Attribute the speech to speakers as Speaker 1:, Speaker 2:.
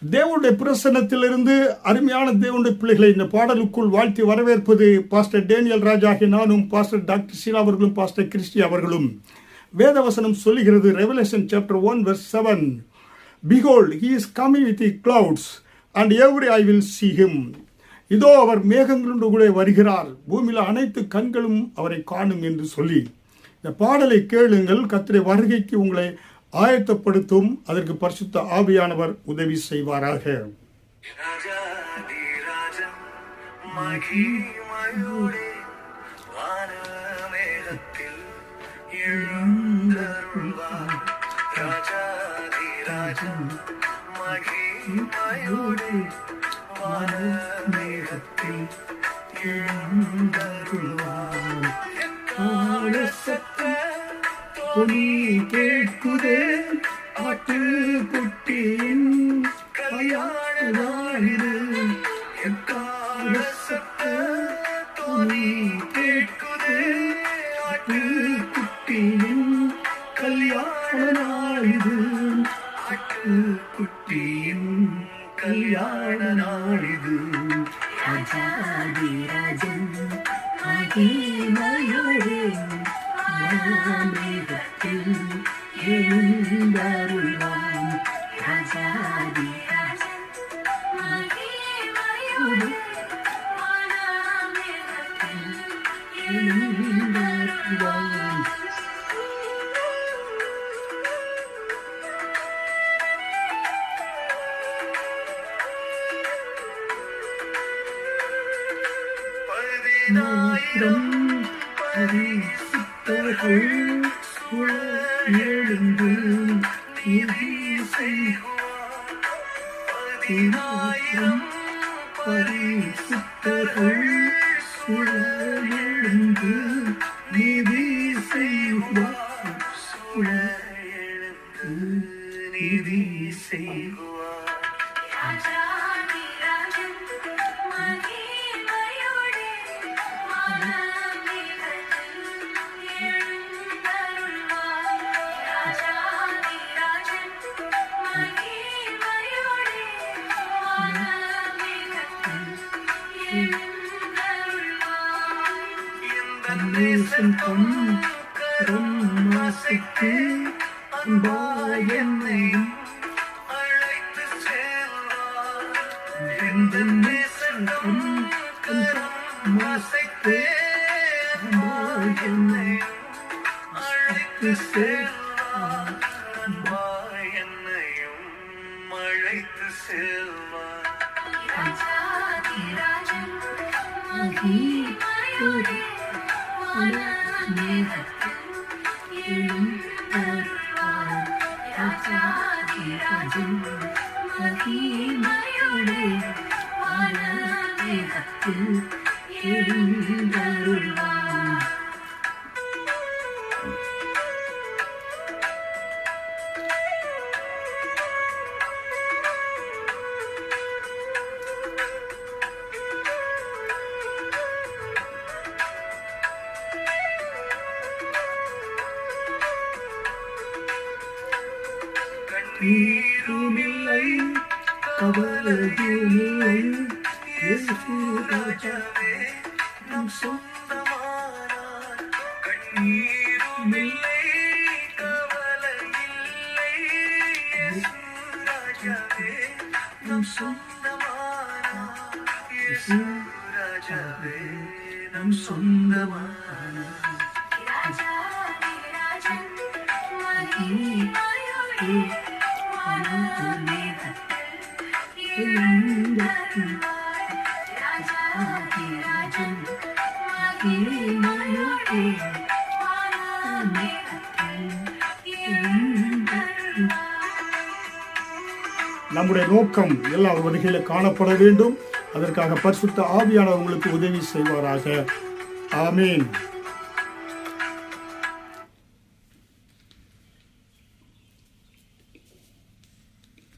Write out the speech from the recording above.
Speaker 1: தேவனுடைய பிரசன்னத்திலிருந்து அருமையான தேவனுடைய பிள்ளைகளை இந்த பாடலுக்குள் வாழ்த்தி வரவேற்பது பாஸ்டர் டேனியல் ராஜாகி நானும், பாஸ்டர் டாக்டர் ஷீலா அவர்களும், பாஸ்டர் கிறிஸ்டி அவர்களும். வேதவசனம் சொல்லுகிறது, revelation chapter 1 verse 7, Behold, he is coming with the clouds, and every eye will see him. இதோ அவர் மேகங்களோடு கூட வருகிறார், பூமியில் அனைத்து கண்களும் அவரை காணும் என்று சொல்லி இந்த பாடலை கேளுங்கள். கர்த்தருடைய வருகைக்கு உங்களை ஆயத்தப்படுத்தும். அதற்கு பரிசுத்த ஆவியானவர் உதவி செய்வாராக. பொனி கேட்குதே ஆட்டுக்குட்டியின் கல்யாணநாளிது, எக்கால சத்தம் பொனி கேட்குதே ஆட்டுக்குட்டியின் கல்யாண நாளிது, ஆட்டுக்குட்டியின் கல்யாண நாளிது. ராஜாதி ராஜன் மகிமையோடே மேகத்தில் எழுந்தருள்வான். ராஜாதி ராஜன் மகிமையோடே மேகத்தில் எழுந்தருள்வான். பதினாயிரம் பரிசுத்தர்கள் சுழ எழுந்து நீதி செய்வார். பதினாயிரம் பரிசுத்தர்கள் சுழ எழுந்து நீதி செய்வார். சுழ எழுந்து நீதி செய்வார். மாசைக்கு என்னையும் அழைத்து செல்வார். எந்த நேசம் மாசைக்கு என்னையும் அழைத்து செல்வார். என்னையும் அழைத்து செல்வார். நீருமில்லை கவலையுமில்லை, இயேசு ராஜாவே நம் சொந்தமானார். கண்ணீருமில்லை கவலையில்லை, இயேசு ராஜாவே நம் சொந்தமானார். இயேசு ராஜாவே நம் சொந்தமானார். நம்முடைய நோக்கம் எல்லா வருகையில காணப்பட வேண்டும். அதற்காக பரிசுத்த ஆவியானவர் உங்களுக்கு உதவி செய்வாராக. ஆமீன்.